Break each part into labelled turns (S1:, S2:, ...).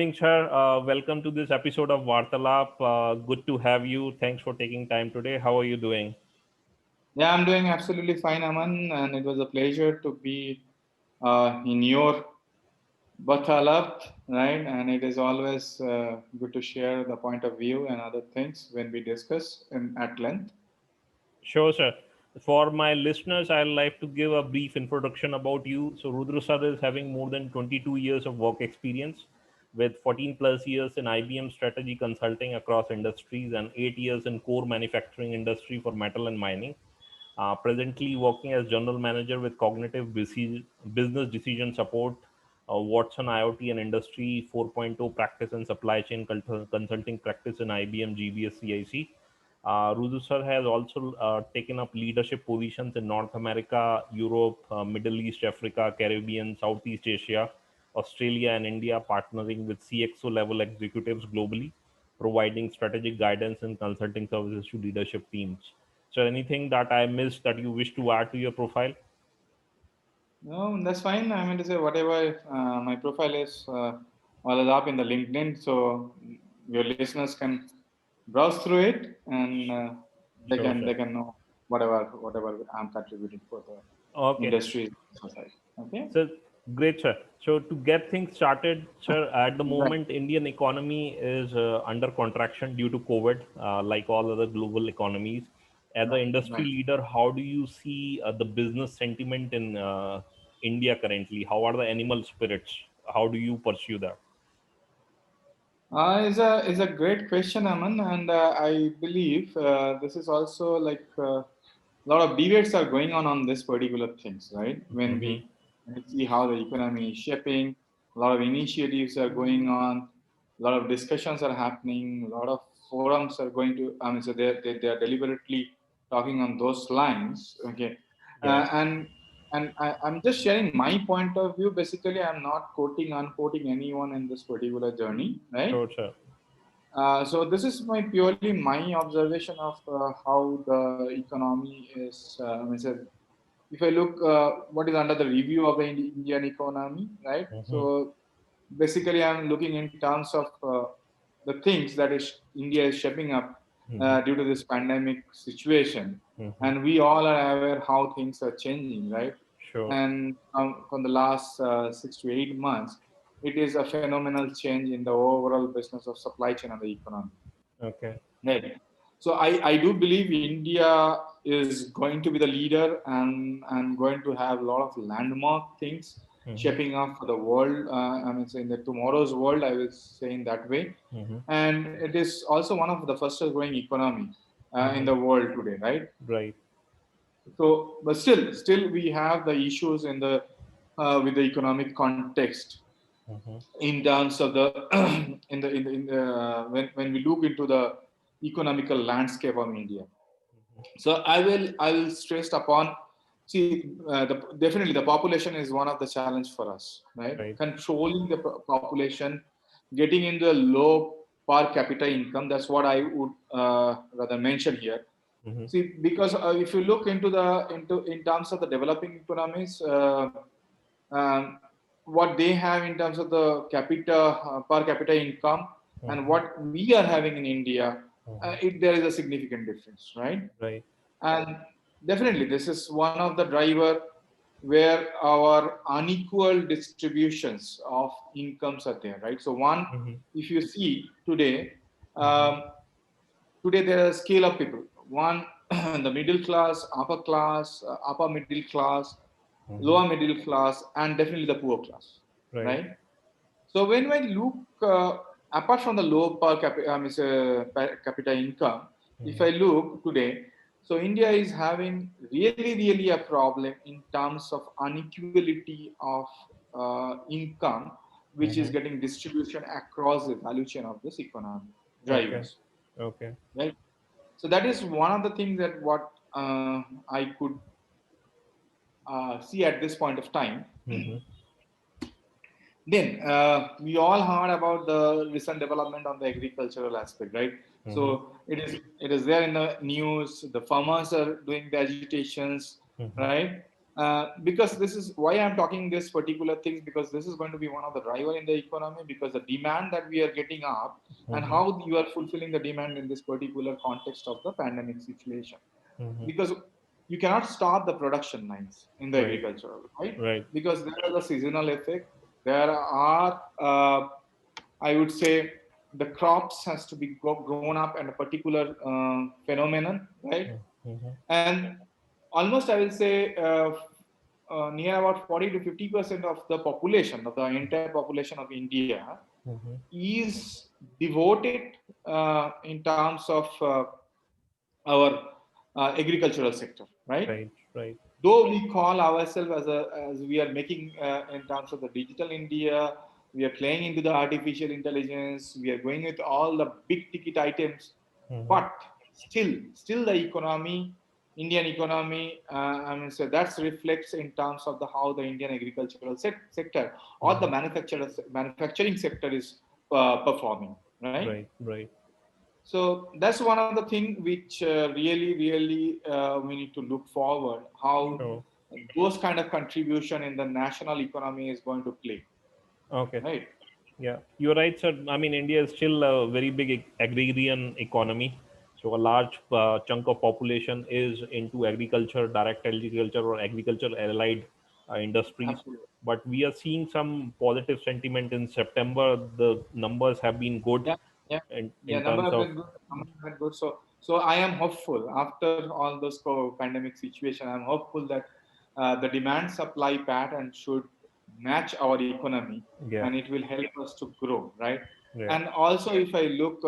S1: evening, sir. Welcome to this episode of Vaartaalaap. Good to have you. Thanks for taking time today. How are you doing?
S2: Yeah, I'm doing absolutely fine, Aman, and it was a pleasure to be in your Vaartaalaap, right? And it is always good to share the point of view and other things when we discuss at length.
S1: Sure, sir. For my listeners, I'd like to give a brief introduction about you. So, Rudra sir is having more than 22 years of work experience with 14 plus years in IBM strategy consulting across industries and 8 years in core manufacturing industry for metal and mining. Presently working as general manager with business decision support, Watson IoT and Industry 4.0 practice and supply chain consulting practice in IBM GBS CIC. Rudu sir has also taken up leadership positions in North America, Europe, Middle East, Africa, Caribbean, Southeast Asia, Australia, and India, partnering with CXO level executives globally, providing strategic guidance and consulting services to leadership teams. So, anything that I missed that you wish to add to your profile?
S2: No, that's fine. I mean to say whatever my profile is all is up in the LinkedIn, so your listeners can browse through it and they
S1: Sure,
S2: can
S1: sure.
S2: they can know whatever I'm contributing for the
S1: Okay.
S2: industry society. Okay.
S1: So great, sir. So to get things started, sir, at the
S2: Right.
S1: moment, Indian economy is under contraction due to COVID, like all other global economies. As an
S2: Right.
S1: industry
S2: Right.
S1: leader, how do you see the business sentiment in India currently? How are the animal spirits? How do you pursue that?
S2: Is a great question, Aman, and I believe this is also like a lot of debates are going on this particular things, right?
S1: Mm-hmm.
S2: When we see how the economy is shaping, a lot of initiatives are going on, a lot of discussions are happening, a lot of forums are going to. I mean, so they are deliberately talking on those lines, okay,
S1: Yeah.
S2: I'm just sharing my point of view. Basically, I'm not unquoting anyone in this particular journey, right?
S1: Sure, sir.
S2: So this is purely my observation of how the economy is. I mean, so if I look what is under the review of the Indian economy, right?
S1: Mm-hmm.
S2: So basically, I'm looking in terms of the things that is India is shaping up
S1: Mm-hmm.
S2: due to this pandemic situation,
S1: Mm-hmm.
S2: and we all are aware how things are changing, right?
S1: Sure.
S2: And from the last 6 to 8 months, it is a phenomenal change in the overall business of supply chain and the economy.
S1: Okay.
S2: Right. So I do believe India is going to be the leader and going to have a lot of landmark things
S1: Mm-hmm.
S2: shaping up for the world. I mean, so in the tomorrow's world, I will say in that way.
S1: Mm-hmm.
S2: And it is also one of the fastest growing economy in
S1: Mm-hmm.
S2: the world today, right?
S1: Right.
S2: So, but still we have the issues in the with the economic context
S1: Mm-hmm.
S2: in terms of the when we look into the economical landscape of India. So I will stress upon, see, definitely the population is one of the challenge for us, right?
S1: Right.
S2: Controlling the population, getting into a low per capita income. That's what I would rather mention here.
S1: Mm-hmm.
S2: See, because if you look into into in terms of the developing economies, um, what they have in terms of the per capita income and
S1: Mm-hmm.
S2: what we are having in India,
S1: Mm-hmm.
S2: there is a significant difference, right?
S1: Right.
S2: And definitely, this is one of the driver where our unequal distributions of incomes are there, right? So one,
S1: Mm-hmm.
S2: if you see today,
S1: Mm-hmm.
S2: um, today there are a scale of people. One, the middle class, upper middle class,
S1: Mm-hmm.
S2: lower middle class, and definitely the poor class,
S1: Right.
S2: right? So when we look apart from the low per capita income, if
S1: Mm-hmm.
S2: I look today, so India is having really a problem in terms of inequality of income, which is
S1: Mm-hmm.
S2: getting distribution across the value chain of this economy
S1: Okay.
S2: drivers,
S1: Okay.
S2: right? So that is one of the things that what I could see at this point of time.
S1: Mm-hmm.
S2: Then we all heard about the recent development on the agricultural aspect, right?
S1: Mm-hmm.
S2: So it is there in the news. The farmers are doing the agitations,
S1: Mm-hmm.
S2: right? because this is why I'm talking this particular things, because this is going to be one of the driver in the economy, because the demand that we are getting up and
S1: Mm-hmm.
S2: how you are fulfilling the demand in this particular context of the pandemic situation.
S1: Mm-hmm.
S2: Because you cannot stop the production lines in the
S1: Right.
S2: agricultural, right?
S1: Right.
S2: Because there is a seasonal effect. There are, I would say, the crops has to be grown up in a particular phenomenon, right?
S1: Mm-hmm.
S2: And almost I will say near about 40 to 50% of the population, of the entire population of India,
S1: Mm-hmm.
S2: is devoted in terms of our agricultural sector, right?
S1: Right. Right.
S2: Though we call ourselves as we are making in terms of the digital India, we are playing into the artificial intelligence, we are going with all the big ticket items,
S1: Mm-hmm.
S2: but still the economy, Indian economy, I mean, so that reflects in terms of the how the Indian agricultural sector or the
S1: Mm-hmm.
S2: manufacturing sector is performing, right?
S1: Right. Right.
S2: So that's one of the thing which really we need to look forward how
S1: Sure.
S2: those kind of contribution in the national economy is going to play,
S1: Okay.
S2: right?
S1: Yeah, you're right, sir. I mean, India is still a very big agrarian economy. So a large chunk of population is into agriculture, direct agriculture or agriculture allied industries.
S2: Absolutely.
S1: But we are seeing some positive sentiment in September. The numbers have been good
S2: Yeah, yeah, yeah.
S1: in
S2: Number
S1: terms
S2: have
S1: of.
S2: been good. Number have been good. So I am hopeful after all those pandemic situation. I'm hopeful that the demand supply pattern should match our economy,
S1: Yeah,
S2: and it will help us to grow, right?
S1: yeah.
S2: And also, if I look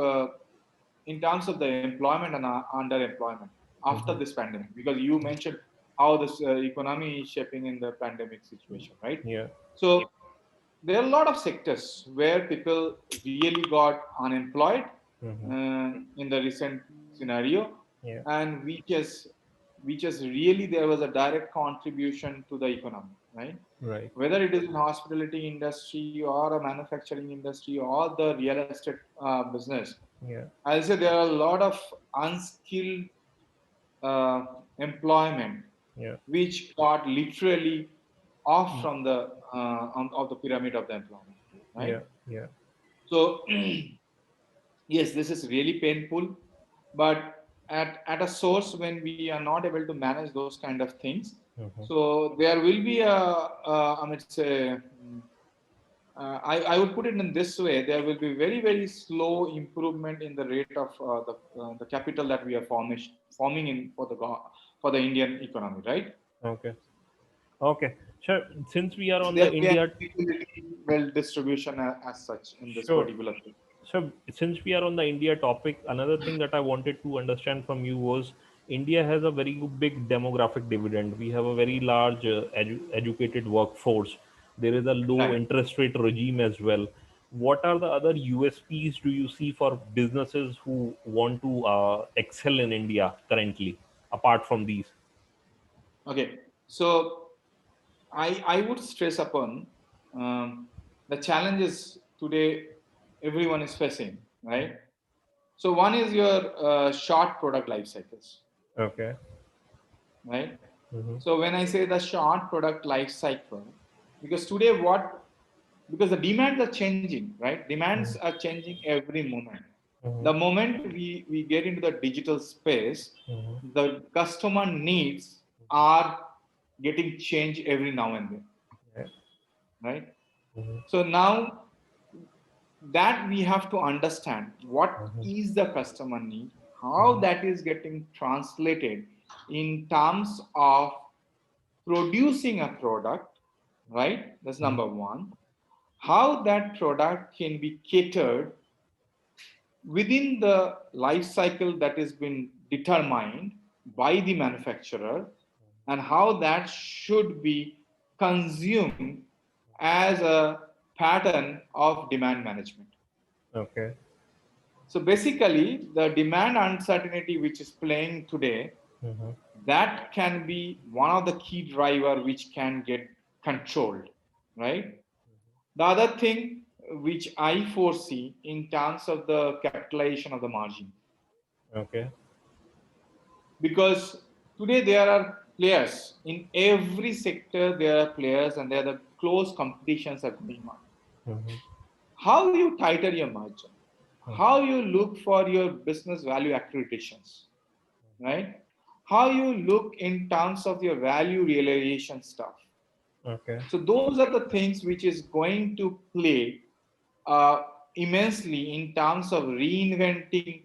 S2: in terms of the employment and underemployment after
S1: Hmm.
S2: this pandemic, because you mentioned how this economy is shaping in the pandemic situation, right?
S1: Yeah.
S2: So there are a lot of sectors where people really got unemployed
S1: Hmm.
S2: in the recent scenario,
S1: Yeah.
S2: and which is really there was a direct contribution to the economy, right?
S1: Right.
S2: Whether it is in hospitality industry or a manufacturing industry or the real estate business,
S1: Yeah.
S2: I'll say there are a lot of unskilled uh, employment
S1: Yeah.
S2: which got literally off
S1: Mm.
S2: from the of the pyramid of the employment, right?
S1: Yeah. Yeah.
S2: So yes, this is really painful, but at a source when we are not able to manage those kind of things,
S1: Hmm.
S2: so there will be I mean, say, I would put it in this way: there will be very slow improvement in the rate of the capital that we are forming in for the Indian economy, right?
S1: Okay. Okay. Sure. Since we are
S2: Yes,
S1: on
S2: there
S1: the
S2: will be an
S1: India.
S2: equality, well distribution as such in this
S1: Sure.
S2: particular thing.
S1: So, since we are on the India topic, another thing that I wanted to understand from you was India has a very big demographic dividend. We have a very large educated workforce. There is a low
S2: Right.
S1: interest rate regime as well. What are the other USPs do you see for businesses who want to excel in India currently, apart from these?
S2: Okay. So I would stress upon the challenges today everyone is facing, right? So one is your short product life cycles,
S1: Okay.
S2: right?
S1: Mm-hmm.
S2: So when I say the short product life cycle, because today what, because the demands are changing, right? Demands are changing every moment.
S1: Mm-hmm.
S2: The moment we get into the digital space,
S1: Mm-hmm.
S2: the customer needs are getting changed every now and then,
S1: Yeah.
S2: right?
S1: Mm-hmm.
S2: So now that we have to understand what
S1: Mm-hmm.
S2: is the customer need, how
S1: Mm-hmm.
S2: that is getting translated in terms of producing a product, right? That's
S1: Mm-hmm.
S2: number one. How that product can be catered within the life cycle that has been determined by the manufacturer, and how that should be consumed as a pattern of demand management.
S1: Okay.
S2: So basically, the demand uncertainty which is playing today,
S1: Mm-hmm.
S2: that can be one of the key driver which can get controlled, right? The other thing which I foresee in terms of the capitalization of the margin,
S1: Okay.
S2: because today there are players in every sector. There are players, and there are the close competitions are going on.
S1: Mm-hmm.
S2: How you tighten your margin, how
S1: Okay.
S2: you look for your business value accreditations, right? How you look in terms of your value realization stuff.
S1: Okay.
S2: So those are the things which is going to play uh, immensely in terms of reinventing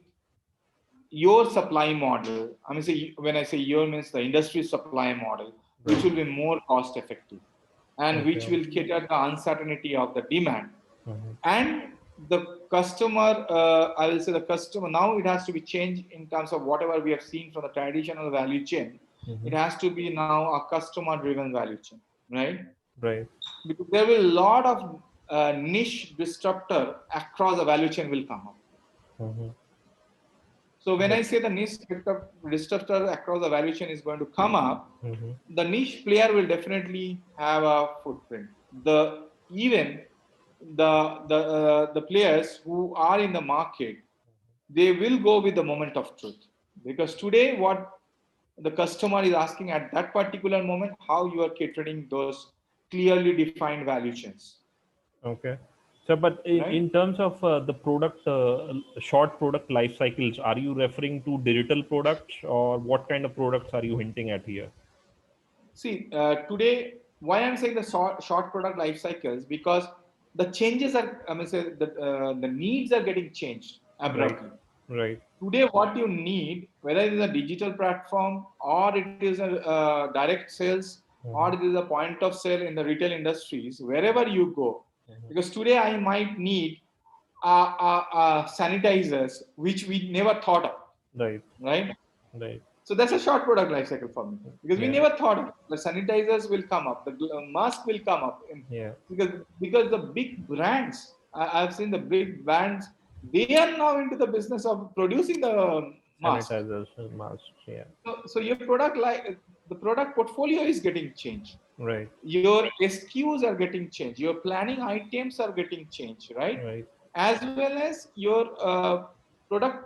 S2: your supply model. I mean, say, when I say your means the industry supply model, which
S1: Right.
S2: will be more cost effective and which
S1: Okay.
S2: will cater the uncertainty of the demand
S1: Mm-hmm.
S2: and the customer. I will say the customer now it has to be changed in terms of whatever we have seen from the traditional value chain.
S1: Mm-hmm.
S2: It has to be now a customer driven value chain, right?
S1: Right.
S2: Because there will a lot of niche disruptor across the value chain will come up.
S1: Mm-hmm.
S2: So when I
S1: Right.
S2: say the niche disruptor across the value chain is going to come up,
S1: Mm-hmm.
S2: the niche player will definitely have a footprint. The even the players who are in the market, they will go with the moment of truth, because today what the customer is asking at that particular moment, how you are catering those clearly defined value chains,
S1: Okay. So, but
S2: right?
S1: in terms of the product, short product life cycles, are you referring to digital products, or what kind of products are you hinting at here?
S2: See, today, why I'm saying the short product life cycles, because the changes are, I mean, say the needs are getting changed
S1: Right.
S2: abruptly.
S1: Right.
S2: Today, what you need, whether it is a digital platform or it is a direct sales or it
S1: Mm-hmm.
S2: is a point of sale in the retail industries, wherever you go, because today I might need sanitizers which we never thought of,
S1: Right.
S2: right?
S1: Right.
S2: So that's a short product life cycle for me, because we
S1: Yeah.
S2: never thought of it. The sanitizers will come up, the mask will come up,
S1: Yeah.
S2: because the big brands, I've seen the big brands, they are now into the business of producing the mask.
S1: Sanitizers and masks. Yeah.
S2: So your product, like the product portfolio is getting changed.
S1: Right.
S2: Your SKUs are getting changed. Your planning items are getting changed, right?
S1: Right.
S2: As well as your product,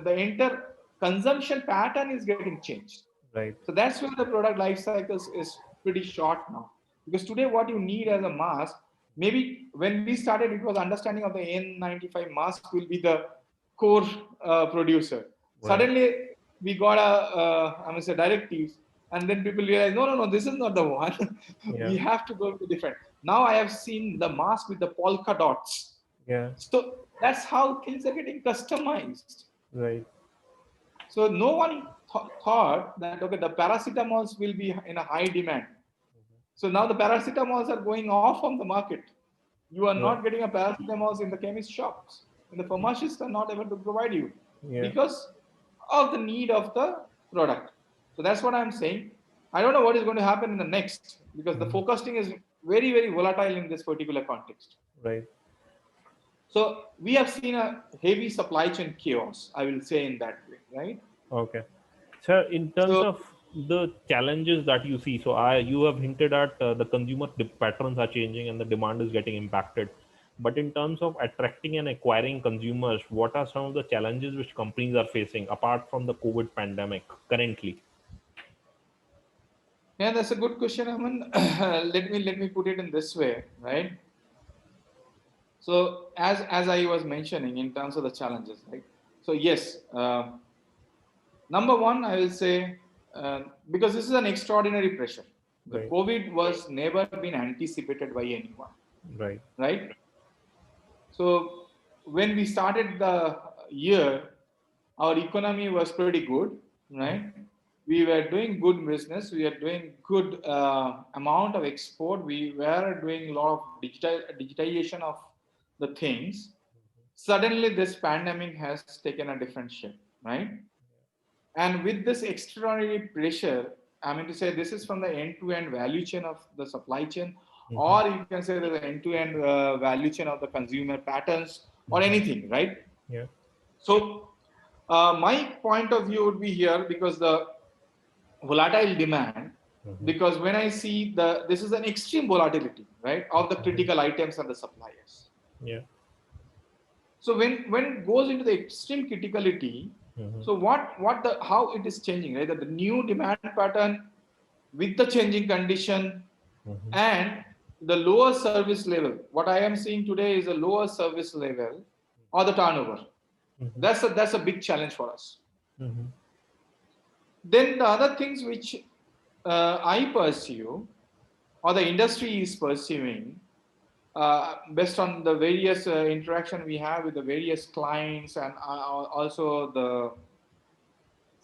S2: the entire consumption pattern is getting changed.
S1: Right.
S2: So that's where the product life cycles is pretty short now. Because today, what you need as a mask, maybe when we started, it was understanding of the N95 mask will be the core producer.
S1: Right.
S2: Suddenly, we got I mean, say directives, and then people realize, no, no, no, this is not the one.
S1: Yeah.
S2: We have to go with different. Now I have seen the mask with the polka dots.
S1: Yeah.
S2: So that's how things are getting customized.
S1: Right.
S2: So no one thought that okay, the paracetamols will be in a high demand. So now the paracetamols are going off from the market. You are
S1: Right.
S2: not getting a paracetamols in the chemist shops, and the pharmacists are not able to provide you
S1: Yeah.
S2: because of the need of the product. So that's what I'm saying. I don't know what is going to happen in the next, because the
S1: Mhm.
S2: forecasting is very very volatile in this particular context.
S1: Right.
S2: So we have seen a heavy supply chain chaos, I will say in that way, right?
S1: Okay. Sir, in terms
S2: So
S1: of the challenges that you see, so you have hinted at the consumer patterns are changing and the demand is getting impacted. But in terms of attracting and acquiring consumers, what are some of the challenges which companies are facing apart from the COVID pandemic currently?
S2: yeah, that's a good question, Aman. Let me put it in this way, right? So as I was mentioning in terms of the challenges, right? So yes, number one, I will say because this is an extraordinary pressure. The
S1: Right.
S2: COVID was never been anticipated by anyone,
S1: Right.
S2: right? So when we started the year, our economy was pretty good,
S1: Mm.
S2: right? We were doing good business. We were doing good amount of export. We were doing a lot of digitization of the things. Suddenly, this pandemic has taken a different shape, right? And with this extraordinary pressure, I mean to say this is from the end-to-end value chain of the supply chain,
S1: Mm-hmm.
S2: or you can say the end-to-end value chain of the consumer patterns or
S1: Mm-hmm.
S2: anything, right?
S1: Yeah.
S2: So my point of view would be here, because the volatile demand,
S1: Mm-hmm.
S2: because when I see this is an extreme volatility, right, of the
S1: Mm-hmm.
S2: critical items and the suppliers.
S1: Yeah.
S2: So when it goes into the extreme criticality,
S1: Mm-hmm.
S2: so what the how it is changing, right? That the new demand pattern with the changing condition
S1: Mm-hmm.
S2: and the lower service level. What I am seeing today is a lower service level or the turnover.
S1: Mm-hmm.
S2: That's a big challenge for us.
S1: Mm-hmm.
S2: Then the other things which I pursue or the industry is pursuing, based on the various interaction we have with the various clients and also the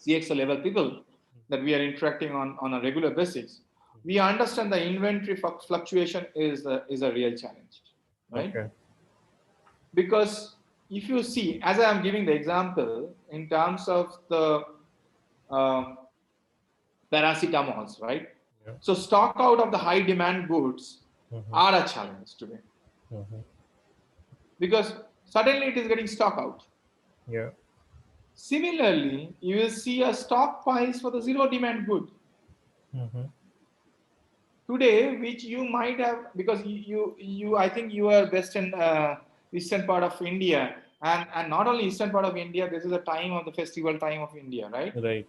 S2: CXO level people that we are interacting on a regular basis, we understand the inventory fluctuation is a real challenge, right?
S1: Okay.
S2: Because if you see, as I am giving the example in terms of the uh, paracetamols, right?
S1: Yeah.
S2: So stock out of the high demand goods
S1: Mm-hmm.
S2: are a challenge today
S1: Mm-hmm.
S2: because suddenly it is getting stock out.
S1: Yeah.
S2: Similarly, you will see a stockpiles for the zero demand good
S1: Mm-hmm.
S2: today, which you might have because you I think you are best in eastern part of India, and not only eastern part of India. This is a time of the festival time of India, right?
S1: Right.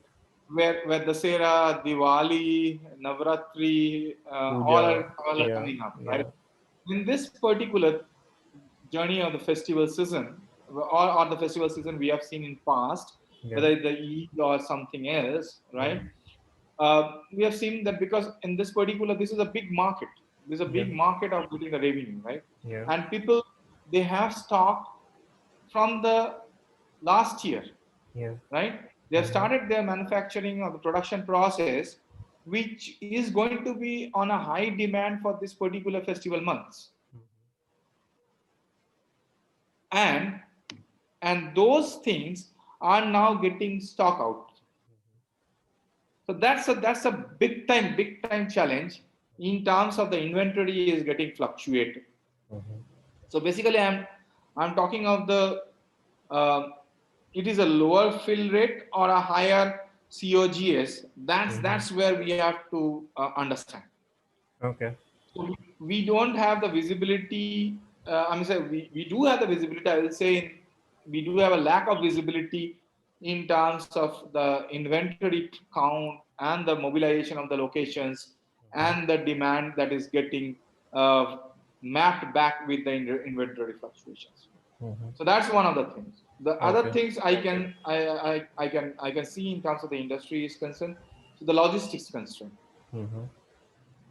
S2: Where Dasera, Diwali, Navratri,
S1: Puja.
S2: all are
S1: Yeah.
S2: coming up, right?
S1: Yeah.
S2: In this particular journey of the festival season, or the festival season we have seen in past,
S1: Yeah.
S2: whether it's the Eid or something else,
S1: Yeah.
S2: right? We have seen that because in this particular, this is a big market. This is a
S1: Yeah.
S2: big market of getting the revenue, right?
S1: Yeah.
S2: And people they have stock from the last year,
S1: Yeah.
S2: right? They have
S1: Mm-hmm.
S2: started their manufacturing or the production process, which is going to be on a high demand for this particular festival months, and those things are now getting stock out. So that's a big time challenge in terms of the inventory is getting fluctuated.
S1: Mm-hmm.
S2: So basically, I'm talking of the uh, it is a lower fill rate or a higher COGS.
S1: Mm-hmm.
S2: That's where we have to understand.
S1: Okay.
S2: So we don't have the visibility. I'm saying we do have the visibility. I will say we do have a lack of visibility in terms of the inventory count and the mobilization of the locations and the demand that is getting uh, mapped back with the inventory fluctuations.
S1: Mm-hmm.
S2: So that's one of the things. The other
S1: Okay.
S2: things I can see in terms of the industry is concerned, so the logistics constraint,
S1: Mm-hmm.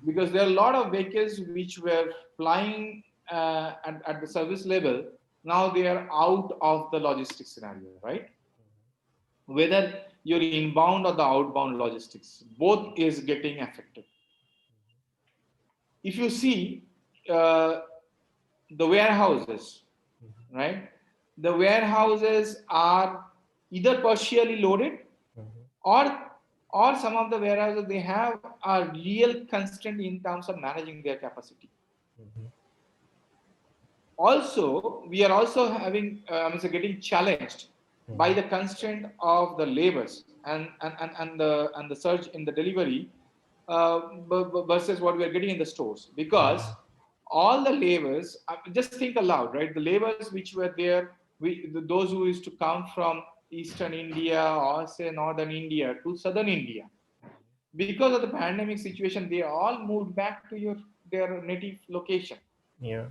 S2: because there are a lot of vehicles which were flying at the service level. Now they are out of the logistics scenario, right? Whether you're inbound or the outbound logistics, both is getting affected. If you see uh, the warehouses, right? The warehouses are either partially loaded,
S1: Mm-hmm.
S2: or some of the warehouses they have a real constraint in terms of managing their capacity.
S1: Mm-hmm.
S2: Also we are also having so getting challenged by
S1: Mm-hmm.
S2: the constraint of the labors and the surge in the delivery versus what we are getting in the stores, because all the labors, just think aloud, right? The labors which were there, those who used to come from eastern India or say northern India to southern India, because of the pandemic situation they all moved back to their native location.
S1: Yeah.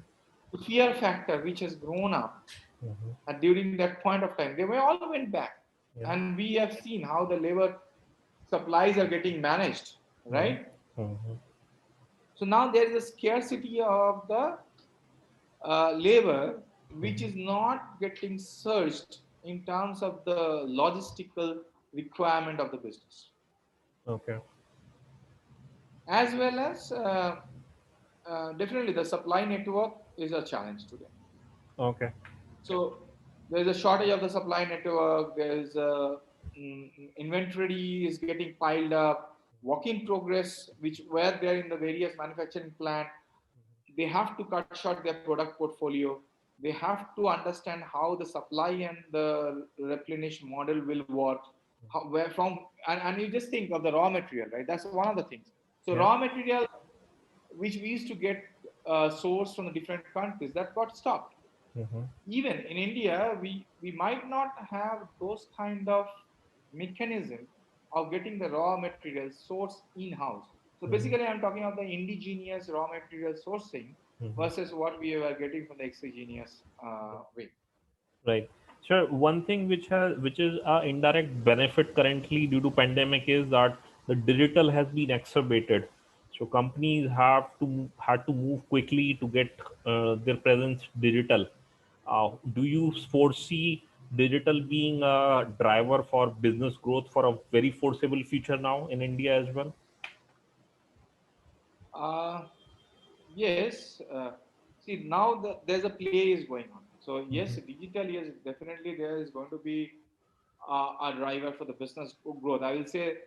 S2: The fear factor which has grown up
S1: Mm-hmm.
S2: during that point of time, they were all went back,
S1: Yeah.
S2: and we have seen how the labor supplies are getting managed,
S1: Yeah.
S2: right?
S1: Mm-hmm.
S2: So now there is a scarcity of the labor which
S1: Mm-hmm.
S2: is not getting surged in terms of the logistical requirement of the business,
S1: Okay.
S2: as well as definitely the supply network is a challenge today.
S1: Okay.
S2: So there's a shortage of the supply network. There's a inventory is getting piled up. Work in progress, which where they're in the various manufacturing plant, they have to cut short their product portfolio. They have to understand how the supply and the replenish model will work. How, where from, and you just think of the raw material, right? That's one of the things. So
S1: Yeah.
S2: raw material which we used to get sourced from the different countries that got stopped.
S1: Mm-hmm.
S2: Even in India, we might not have those kind of mechanism of getting the raw materials sourced in-house. So
S1: Mm-hmm.
S2: basically, I'm talking about the indigenous raw material sourcing
S1: Mm-hmm.
S2: versus what we were getting from the exogenous way.
S1: Right. So one thing which is a indirect benefit currently due to pandemic is that the digital has been exacerbated. So companies had to move quickly to get their presence digital. Do you foresee digital being a driver for business growth for a very foreseeable future now in India as well?
S2: Uh, yes. See, now there's a play is going on. So yes,
S1: Mm-hmm.
S2: digital, yes, definitely there is going to be a driver for the business growth. I will say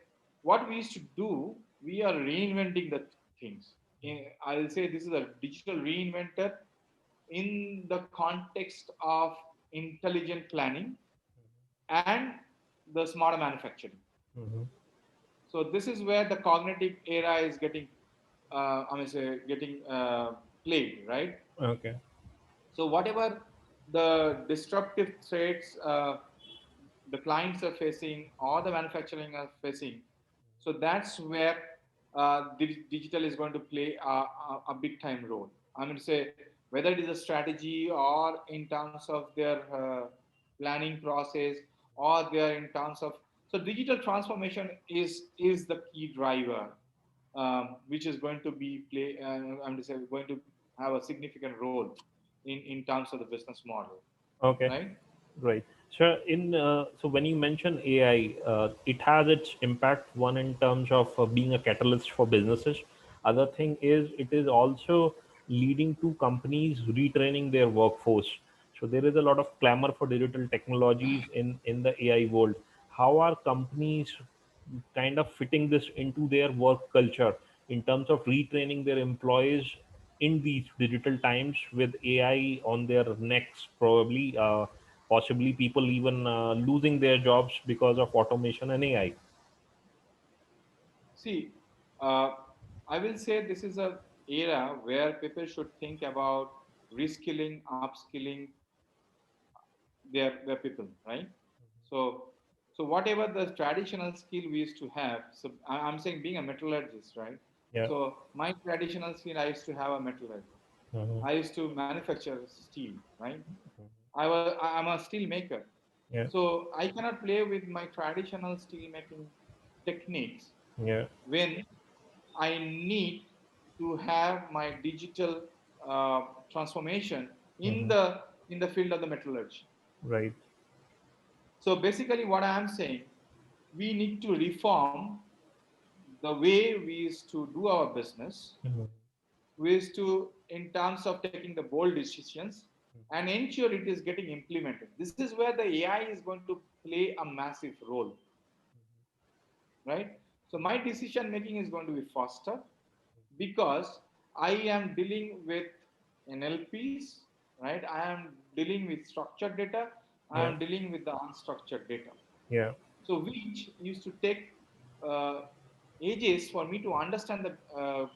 S2: what we used to do, we are reinventing the things. I will say this is a digital reinvented in the context of intelligent planning and the smarter manufacturing.
S1: Mm-hmm.
S2: So this is where the cognitive era is getting, I mean, say, getting played, right?
S1: Okay.
S2: So whatever the disruptive threats the clients are facing or the manufacturing are facing, so that's where digital is going to play a big time role. I mean, say whether it is a strategy or in terms of their planning process or their in terms of, so digital transformation is the key driver, which is going to be play. I'm just saying going to have a significant role in terms of the business model,
S1: Okay.
S2: right?
S1: Right. So when you mention AI, it has its impact. One in terms of being a catalyst for businesses. Other thing is it is also leading to companies retraining their workforce. So there is a lot of clamor for digital technologies in the AI world. How are companies kind of fitting this into their work culture in terms of retraining their employees in these digital times with AI on their necks, probably, possibly people even losing their jobs because of automation and AI.
S2: See, uh, I will say this is a era where people should think about reskilling, upskilling their people, right? So, so whatever the traditional skill we used to have. So I'm saying being a metallurgist, right?
S1: Yeah.
S2: So my traditional skill, I used to have a metallurgy.
S1: Hmm.
S2: I used to manufacture steel, right? I'm a steel maker.
S1: Yeah.
S2: So I cannot play with my traditional steel making techniques
S1: Yeah.
S2: when I need to have my digital transformation
S1: Hmm.
S2: in the field of the metallurgy.
S1: Right.
S2: So basically, what I am saying, we need to reform the way we used to do our business.
S1: Hmm.
S2: We used to, in terms of taking the bold decisions, and ensure it is getting implemented. This is where the AI is going to play a massive role, right? So my decision making is going to be faster because I am dealing with NLPs, right? I am dealing with structured data. I
S1: Yeah.
S2: am dealing with the unstructured data.
S1: Yeah.
S2: So which used to take uh, ages for me to understand the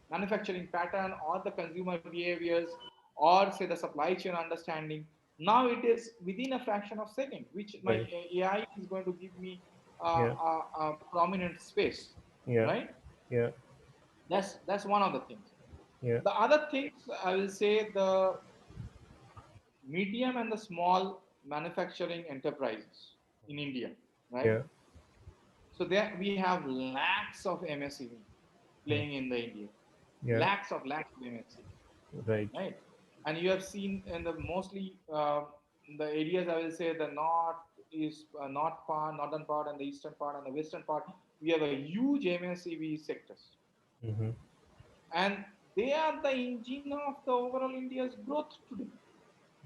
S2: manufacturing pattern or the consumer behaviors or say the supply chain understanding. Now it is within a fraction of second, which my
S1: Right.
S2: AI is going to give me
S1: Yeah.
S2: a prominent space,
S1: Yeah.
S2: right?
S1: Yeah.
S2: That's one of the things.
S1: Yeah.
S2: The other things I will say the medium and the small manufacturing enterprises in India, right?
S1: Yeah.
S2: So there we have lakhs of MSCV
S1: Mm.
S2: playing in the India,
S1: Yeah.
S2: lakhs of MSCV,
S1: Right.
S2: right? And you have seen in the mostly the areas I will say the north is north part, northern part, and the eastern part and the western part. We have a huge MSCV sectors,
S1: Hmm.
S2: and they are the engine of the overall India's growth today.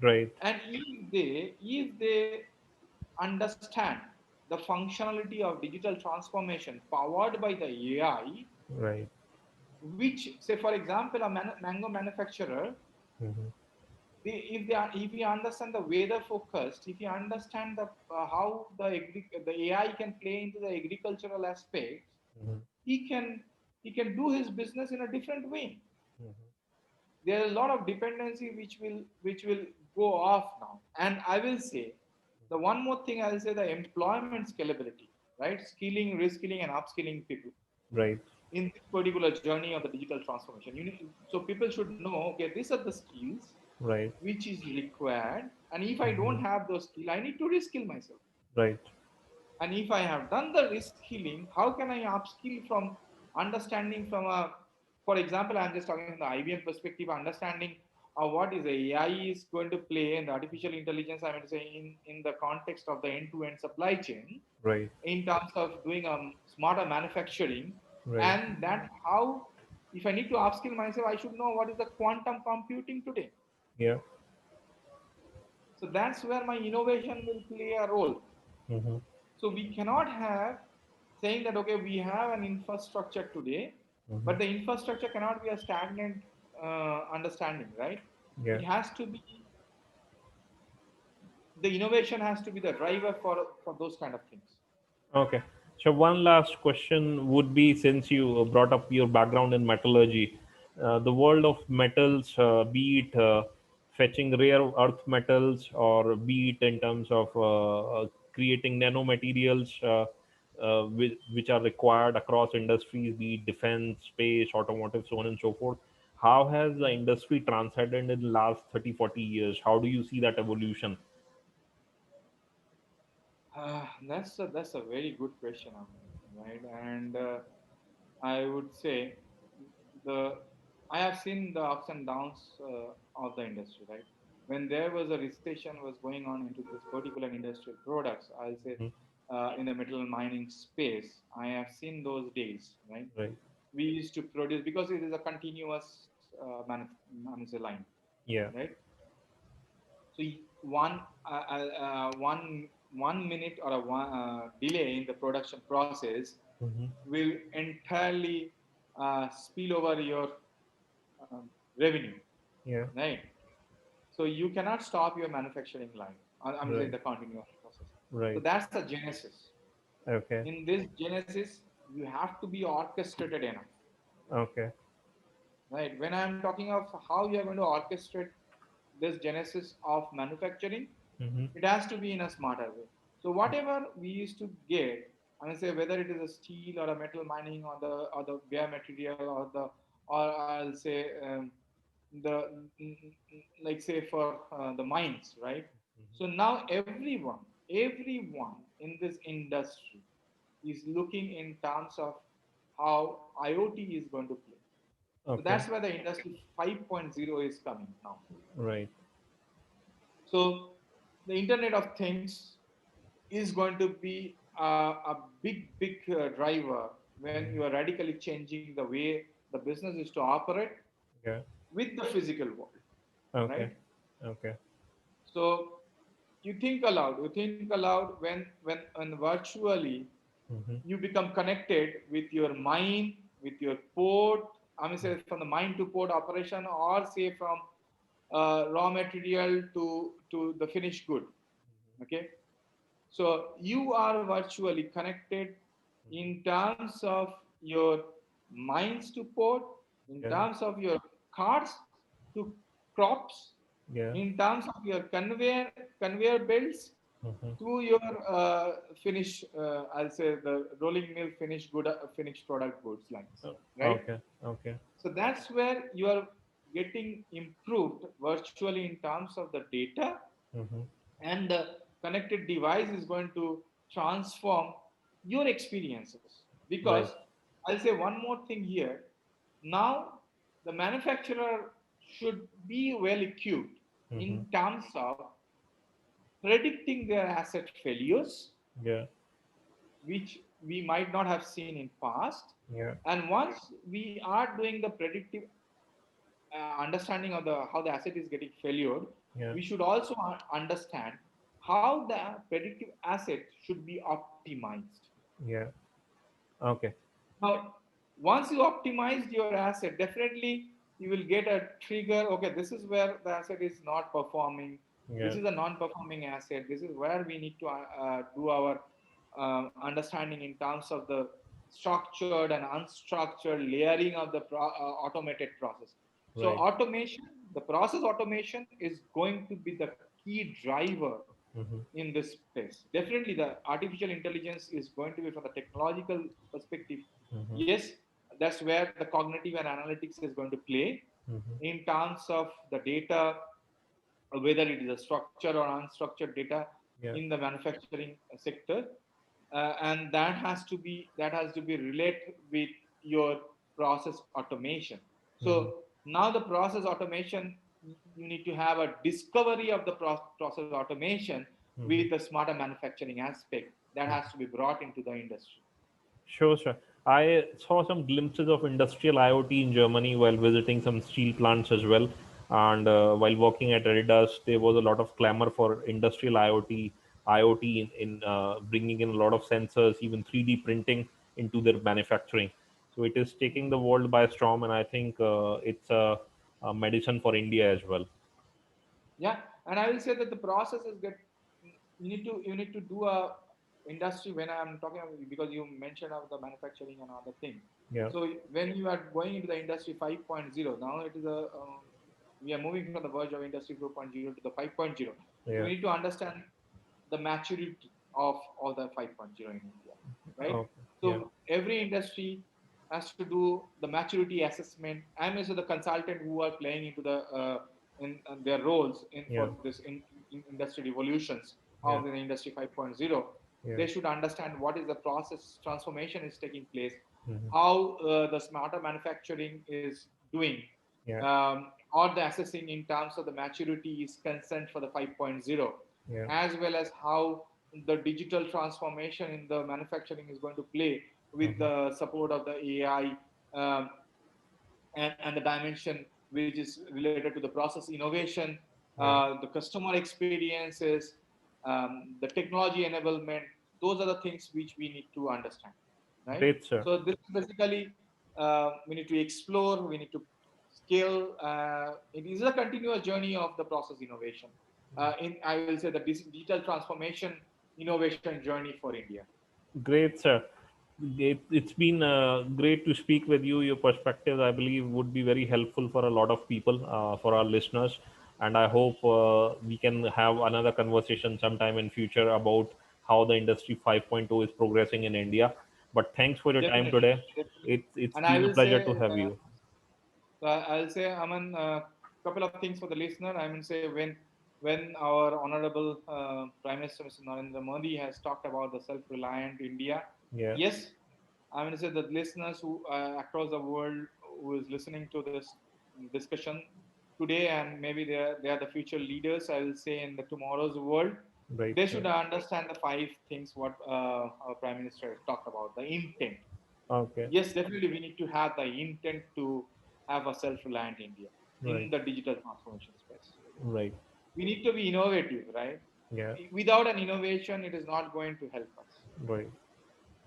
S1: Right.
S2: And if they understand the functionality of digital transformation powered by the AI,
S1: Right.
S2: which say for example a mango manufacturer,
S1: Hmm.
S2: if you understand the weather focused, if you understand how the AI can play into the agricultural aspects,
S1: Hmm.
S2: he can he can do his business in a different way.
S1: Hmm.
S2: There are a lot of dependency which will go off now. And I will say the one more thing, I will say the employment scalability, right? Skilling, reskilling, and upskilling people.
S1: Right.
S2: in this particular journey of the digital transformation. So people should know, okay, these are the skills
S1: Right.
S2: which is required, and if I don't
S1: Hmm.
S2: have those skills, I need to reskill myself.
S1: Right.
S2: And if I have done the reskilling, how can I upskill from understanding from a, for example, I'm just talking from the IBM perspective, understanding what is AI is going to play in the artificial intelligence, I mean to say in the context of the end-to-end supply chain,
S1: Right.
S2: in terms of doing smarter manufacturing,
S1: Right.
S2: and that how, if I need to upskill myself, I should know what is the quantum computing today.
S1: Yeah.
S2: So that's where my innovation will play a role.
S1: Hmm.
S2: So we cannot have saying that okay, we have an infrastructure today,
S1: Hmm.
S2: but the infrastructure cannot be a stagnant understanding, right?
S1: Yeah.
S2: It has to be, the innovation has to be the driver for those kind of things.
S1: Okay. So one last question would be, since you brought up your background in metallurgy, the world of metals, be it fetching rare earth metals, or be it in terms of creating nanomaterials, which are required across industries, be it defense, space, automotive, so on and so forth. How has the industry transcended in the last 30, 40 years? How do you see that evolution?
S2: That's a very good question, Aman, right? And I would say the I have seen the ups and downs of the industry, right? When there was a recession was going on into this particular industrial products, I'll say
S1: Mhm.
S2: in the metal mining space, I have seen those days, right?
S1: Right.
S2: We used to produce because it is a continuous line,
S1: Yeah.
S2: right? So one minute or a delay in the production process
S1: Hmm.
S2: will entirely spill over your revenue,
S1: Yeah.
S2: right? So you cannot stop your manufacturing line. I'm saying
S1: Right.
S2: the continuous process. So
S1: Right.
S2: that's the genesis.
S1: Okay.
S2: In this genesis, you have to be orchestrated enough,
S1: Okay.
S2: right? When I'm talking of how you are going to orchestrate this genesis of manufacturing,
S1: Mm-hmm.
S2: it has to be in a smarter way. So whatever we used to get, I mean, say whether it is a steel or a metal mining or the bare material or I'll say the like say for the mines, right? So now everyone in this industry is looking in terms of how IoT is going to play. So
S1: Okay.
S2: that's where the industry 5.0 is coming now.
S1: Right.
S2: So the Internet of Things is going to be a big driver when you are
S1: Mhm.
S2: radically changing the way the business is to operate
S1: Yeah.
S2: with the physical world, right?
S1: Okay. Okay.
S2: So you think aloud when virtually
S1: Mm-hmm.
S2: you become connected with your mine, with your port, I mean say from the mine to port operation, or say from raw material to the finished good, okay? So you are virtually connected in terms of your mines to port, in
S1: Yeah.
S2: terms of your carts to crops,
S1: Yeah.
S2: in terms of your conveyor belts
S1: Mm-hmm.
S2: to your finish. I'll say the rolling mill finished good finished product goods lines, right?
S1: Okay. Okay.
S2: So that's where you are getting improved virtually in terms of the data,
S1: Mm-hmm.
S2: and the connected device is going to transform your experiences. Because
S1: Right.
S2: I'll say one more thing here. Now the manufacturer should be well equipped
S1: Mm-hmm.
S2: in terms of predicting their asset failures,
S1: Yeah.
S2: which we might not have seen in past.
S1: Yeah.
S2: And once we are doing the predictive understanding of the how the asset is getting failured,
S1: Yeah.
S2: we should also understand how the predictive asset should be optimized.
S1: Yeah. Okay.
S2: Now, once you optimized your asset, definitely you will get a trigger. Okay, this is where the asset is not performing. This
S1: Yeah.
S2: is a non-performing asset. This is where we need to do our understanding in terms of the structured and unstructured layering of the automated process. So
S1: Right.
S2: automation, the process automation is going to be the key driver
S1: Mm-hmm.
S2: in this space. Definitely, the artificial intelligence is going to be from the technological perspective.
S1: Mm-hmm.
S2: Yes, that's where the cognitive and analytics is going to play
S1: Mm-hmm.
S2: in terms of the data, whether it is a structured or unstructured data
S1: Yeah.
S2: in the manufacturing sector, and that has to be related with your process automation.
S1: Mm-hmm.
S2: So now the process automation, you need to have a discovery of the process automation with
S1: Mm-hmm.
S2: a smarter manufacturing aspect that has to be brought into the industry.
S1: Sure, sure. I saw some glimpses of industrial IoT in Germany while visiting some steel plants as well. And while working at Adidas, there was a lot of clamor for industrial IoT in bringing in a lot of sensors, even 3D printing into their manufacturing. So it is taking the world by storm, and I think it's a medicine for India as well.
S2: Yeah, and I will say that the process is get, you need to do a industry. When I'm talking about, because you mentioned of the manufacturing and other thing.
S1: Yeah,
S2: So when you are going into the industry 5.0, now it is a we are moving from the verge of industry 4.0 to the 5.0. So we
S1: yeah.
S2: need to understand the maturity of the 5.0 in India, right?
S1: Okay, yeah,
S2: So every industry has to do the maturity assessment. I'm also the consultant who are playing into the in their roles in
S1: yeah,
S2: for this in industry revolutions of
S1: yeah,
S2: the industry 5.0.
S1: yeah.
S2: They should understand what is the process transformation is taking place,
S1: Hmm.
S2: how the smarter manufacturing is doing,
S1: Yeah,
S2: or the assessing in terms of the maturity is concerned for the 5.0,
S1: yeah.
S2: as well as how the digital transformation in the manufacturing is going to play with
S1: Hmm.
S2: the support of the AI, um, and the dimension which is related to the process innovation,
S1: Yeah.
S2: the customer experiences, the technology enablement. Those are the things which we need to understand, right?
S1: Great, sir.
S2: So this is basically, we need to explore, we need to scale. It is a continuous journey of the process innovation. In I will say the digital transformation innovation journey for India.
S1: Great, sir. It's been great to speak with you. Your perspectives, I believe, would be very helpful for a lot of people, for our listeners. And I hope we can have another conversation sometime in future about how the industry 5.0 is progressing in India. But thanks for your time
S2: Definitely,
S1: today.
S2: definitely.
S1: It's
S2: And I
S1: been a
S2: will
S1: pleasure
S2: say,
S1: to have you.
S2: I'll say, Aman, a couple of things for the listener. I mean, say when our honorable Prime Minister Mr. Narendra Modi has talked about the self-reliant India,
S1: Yeah,
S2: yes, I mean, say the listeners who across the world who is listening to this discussion today, and maybe they are the future leaders. I will say in the tomorrow's world,
S1: right.
S2: they
S1: Yeah.
S2: should understand the five things what our Prime Minister has talked about. The intent.
S1: Okay.
S2: Yes, definitely we need to have the intent to have a self-reliant India in
S1: Right.
S2: the digital transformation space.
S1: Right.
S2: We need to be innovative, right?
S1: Yeah.
S2: Without an innovation, it is not going to help us.
S1: Right.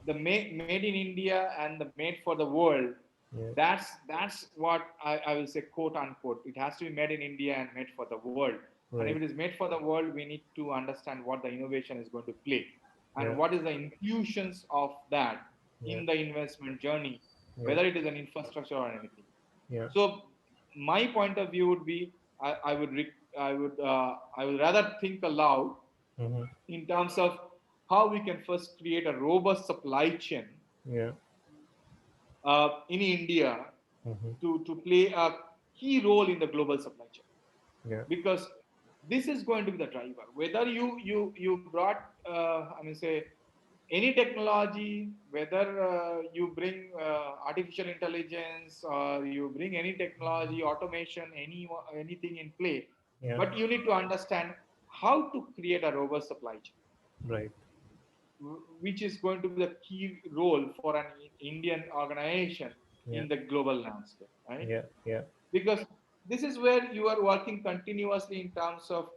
S2: The made in India and the made for the world,
S1: Yeah.
S2: that's what I will say, quote unquote. It has to be made in India and made for the world. And if
S1: Right.
S2: it is made for the world, we need to understand what the innovation is going to play
S1: Yeah.
S2: and what is the infusions of that
S1: Yeah.
S2: in the investment journey,
S1: Yeah.
S2: whether it is an infrastructure or anything.
S1: Yeah.
S2: So my point of view would be, I would rather think aloud
S1: Mm-hmm.
S2: in terms of how we can first create a robust supply chain
S1: Yeah.
S2: in India
S1: Mm-hmm.
S2: to play a key role in the global supply chain,
S1: Yeah.
S2: because this is going to be the driver. Whether you brought, I mean, say any technology, whether you bring artificial intelligence or you bring any technology, automation, anything in play,
S1: Yeah.
S2: but you need to understand how to create a robust supply chain,
S1: Right.
S2: which is going to be the key role for an Indian organization
S1: Yeah.
S2: in the global landscape, right?
S1: Yeah. Yeah.
S2: Because this is where you are working continuously in terms of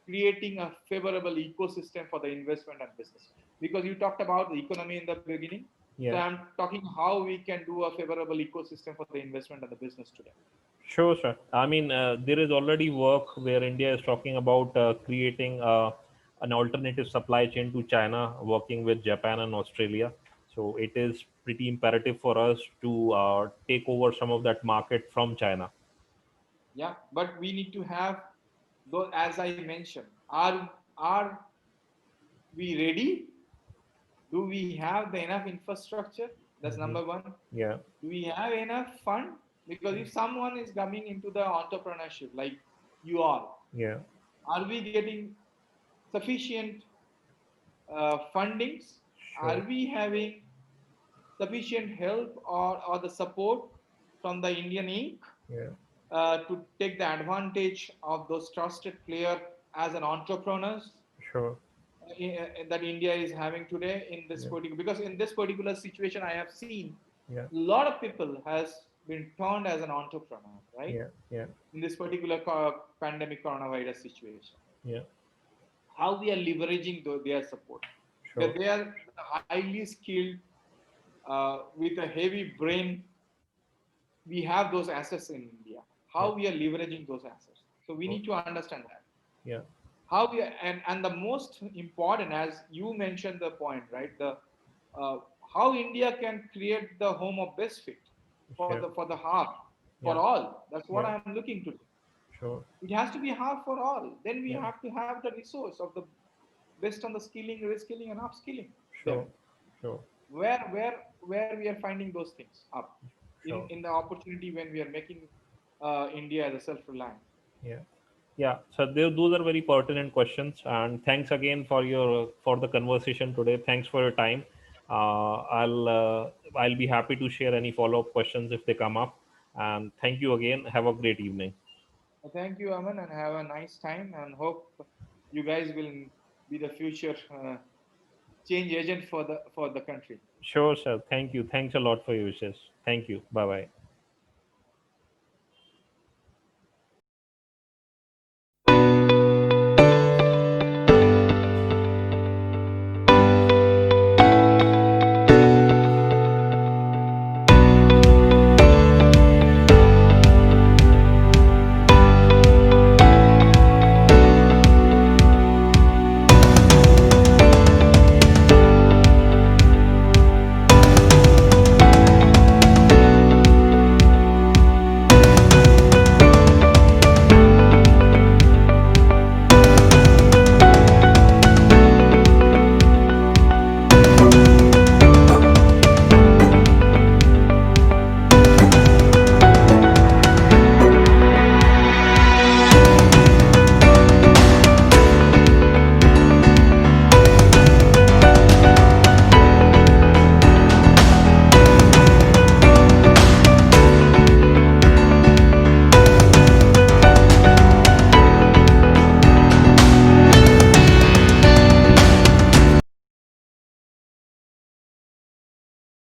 S2: creating a favorable ecosystem for the investment and business. Because you talked about the economy in the beginning, so
S1: Yeah.
S2: I'm talking how we can do a favorable ecosystem for the investment and the business today.
S1: Sure, sir. I mean, there is already work where India is talking about creating an alternative supply chain to China, working with Japan and Australia. So it is pretty imperative for us to take over some of that market from China.
S2: Yeah, but we need to have those, as I mentioned. Are we ready? Do we have the enough infrastructure? That's number one.
S1: Yeah.
S2: Do we have enough fund? Because if someone is coming into the entrepreneurship, like you all,
S1: Yeah.
S2: are we getting sufficient fundings? Are
S1: Sure.
S2: we having sufficient help or the support from the Indian Inc.
S1: Yeah.
S2: To take the advantage of those trusted player as an entrepreneurs
S1: Sure.
S2: that India is having today in this
S1: Yeah.
S2: particular, because in this particular situation I have seen
S1: Yeah.
S2: a lot of people has been turned as an entrepreneur, right?
S1: Yeah. Yeah.
S2: In this particular pandemic coronavirus situation,
S1: Yeah.
S2: how we are leveraging their support, because
S1: Sure.
S2: they are highly skilled with a heavy brain. We have those assets in India.
S1: Yeah.
S2: How we are leveraging those assets? So we
S1: Sure.
S2: need to understand that.
S1: Yeah.
S2: How we are, and the most important, as you mentioned the point, right? The uh, how India can create the home of best fit
S1: Yeah.
S2: for the heart for
S1: Yeah.
S2: all. That's what
S1: Yeah.
S2: I'm looking to do.
S1: Sure.
S2: It has to be hard for all. Then we
S1: Yeah.
S2: have to have the resource of the based on the skilling, reskilling, and upskilling them.
S1: Sure. Sure.
S2: Where we are finding those things up
S1: Sure.
S2: in the opportunity when we are making India as a self-reliant.
S1: Yeah. Yeah. So those are very pertinent questions, and thanks again for your for the conversation today. Thanks for your time. I'll be happy to share any follow up questions if they come up. And thank you again. Have a great evening.
S2: Thank you, Aman, and have a nice time. And hope you guys will be the future change agent for the country.
S1: Sure, sir. Thank you. Thanks a lot for your wishes. Thank you. Bye bye.